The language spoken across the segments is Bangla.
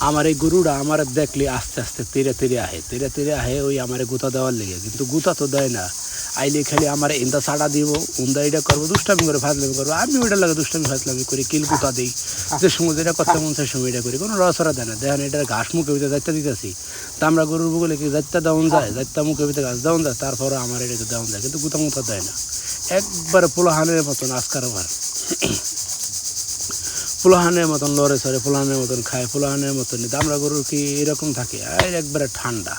আমার এই গরুটা আমার দেখলে আস্তে আস্তে তেরে আহে ওই আমার গুতা দেওয়ার লেগে, কিন্তু গুতা তো দেয় না। আইলে খালি আমার ইন্দা ছাড়া দিব, উন্দা এটা করবো, দুষ্টামি করে ফাজলামি করবো। আমি ওইটা লাগে দুষ্টামি ফাজলামি করি, কিল গুতা দিই, যে সময় যেটা করতে মন সেই সময় এটা করি, কোনো রসরা দেয় না। দেখেন এটা ঘাস মুখে ভিতরে যাইতে দিতেছি, তা আমরা গরুর বগলে কি যাইতে দেওয়ান যায়, যাইতে মুখে ভিতরে ঘাস দেওয়ান যায়, তারপরে আমার এটাকে দেওয়ান যায়, কিন্তু গুতা মুতা দেয় না। একবারে পোলাহানের মতন আজকার আবার পোলাহানের মতন লড়ে সরে, পোলাহানের মতন খায়, পোলাহানের মতন নিতে। আমরা গরুর কি এরকম থাকে আর একবারে ঠান্ডা,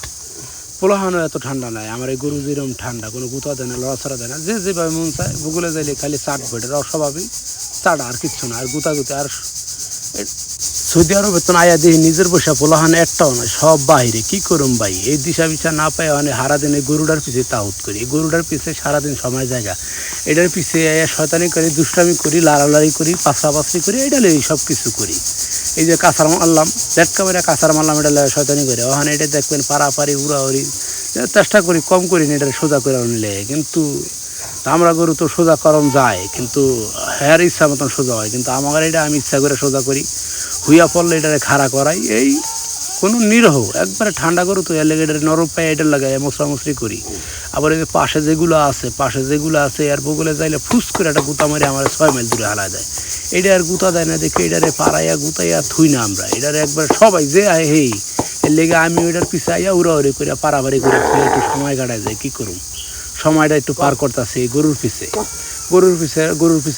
পোলাহানও এত ঠান্ডা নাই। আমার এই গরু যেরকম ঠান্ডা, কোনো গুতা দেয় না, লড়াছড়া দেয় না, যে যেভাবে মন চায় ভূগোলে যাইলে খালি চাটবো, এটা অস্বাভাবিক চাটা আর কিচ্ছু না। আর গুতা গুতে আর সৌদি আরবে তো আয়া দেখি নিজের বসে পোলাহান একটাও নয়, সব বাহিরে। কি করুম ভাই, এই দিশা বিশা না পাই মানে সারাদিন এই গরুটার পিছিয়ে তাহুত করি, এই গরুটার পিছিয়ে সারাদিন সময় জায়গা, এটার পিছিয়ে শয়তানি করি, দুষ্টামি করি, লাড়ালাড়ি করি, পাশাপাশি করি, এটা এই সব কিছু করি। এই যে কাঁচার মারলাম, লেটকা মেরে কাঁচার মারলাম, এটা শয়তানি করে ওখানে এটা দেখবেন পাড়াপাড়ি উড়াউড়ি চেষ্টা করি, কম করি না এটা সোজা করে নিলে। কিন্তু আমরা গরু তো সোজা করম যায়, কিন্তু হ্যার ইচ্ছা মতন সোজা হয়, কিন্তু আমার এটা আমি ইচ্ছা করে সোজা করি, হুইয়া পড়লে এটারে খাড়া করাই। এই কোনো নিরহ একবারে ঠান্ডা গরু তো এর লেগে এটা নরম পায়ে এটা লাগাই মশরামশরি করি। আবার এই যে পাশে যেগুলো আছে আর বগলে যাইলে ফুস করে একটা গুতা মারে আমার 6 মাইল দূরে হালা যায়। এটা আর গুতা দেয় না দেখে এটারে পাড়াইয়া গুতাইয়া থুই না আমরা, এটারে একবার সবাই যে আয় হেই এর লেগে আমি ওইটার পিছে আইয়া উড়াউড়ি করে পাড়াবাড়ি করে একটু সময় কাটায় যায়। কী করুম, সময়টা একটু পার করতেছি গরুর পিছে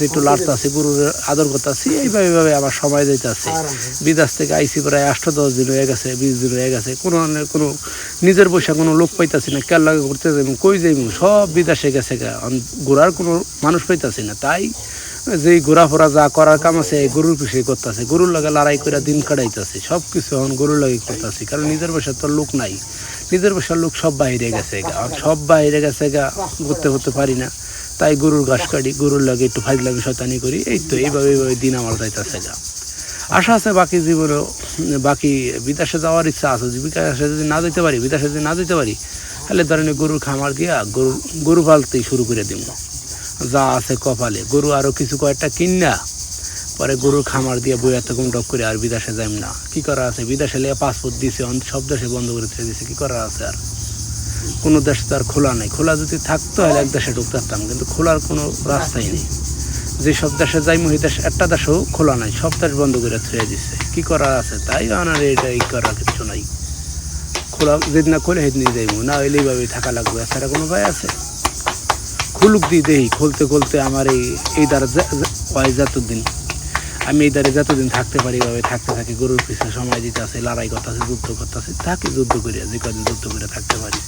একটু লাড়তেছি, গরুর আদর করতেছি, এইভাবে আমার সময় যাইতেছে। বিদেশ থেকে আইসি প্রায় 8-10 দিন হয়ে গেছে, 20 দিন হয়ে গেছে, কোনো নিজের পয়সা কোনো লোক পাইতাছি না, কেল লাগে করতে যাইব, কই যাইব, সব বিদেশে গেছে, ঘোরার কোনো মানুষ পাইতাছি না। তাই যেই ঘোরাফোরা যা করার কাম আছে গরুর পিছিয়ে করতেছে, গরুর লাগে লড়াই করে দিন কাটাইতেছে, সব কিছু এখন গরুর লাগে করতেছি, কারণ নিজের পয়সার তো লোক নাই, নিজের পয়সার লোক সব বাইরে গেছে, সব বাইরে গেছে করতে পারি না। তাই গরুর ঘাস কাটি, গরুর লাগে একটু ফাইজলামি শয়তানি করি, এই তো এইভাবে দিন আমার যাইতেছে। আশা আছে বাকি জীবনেও, বাকি বিদেশে যাওয়ার ইচ্ছা আছে, বিদেশে যদি না যেতে পারি তাহলে ধরেন গরুর খামার গিয়া গরু পালতেই শুরু করে দিব, যা আছে কপালে। গরু আরও কিছু কয়েকটা কিনা পরে গরুর খামার দিয়ে বই এত ডক করে আর বিদেশে যাইম না। কি করা আছে, বিদেশে লিয়ে পাসপোর্ট দিছে, সব দেশে বন্ধ করে ছেড়ে দিছে, কি করা আছে আর? কোনো দেশ তো আর খোলা নেই, খোলা যদি থাকতো হলে এক দেশে ঢুকতে পারতাম, কিন্তু খোলার কোনো রাস্তাই নেই। যে সব দেশে যাইমু এই দেশ একটা দেশও খোলা নাই, সব দেশ বন্ধ করে ছেড়ে দিচ্ছে, কি করা আছে? তাই আনার এটাই করার কিছু নাই, খোলা যদি না খোলে সেদিনই যাইমু, না হইলে এইভাবেই থাকা লাগবে, এছাড়া কোনো উপায় আছে? খুলুক দিয়ে দেই, খুলতে আমার এই দ্বারা যতদিন আমি এই দ্বারে যতদিন থাকতে পারি এইভাবে থাকি, গরুর পিছনে সময় দিতে আছে, লড়াই করতেছে, যুদ্ধ করতেছে, যুদ্ধ করিয়া যে কদিন যুদ্ধ করে থাকতে পারি।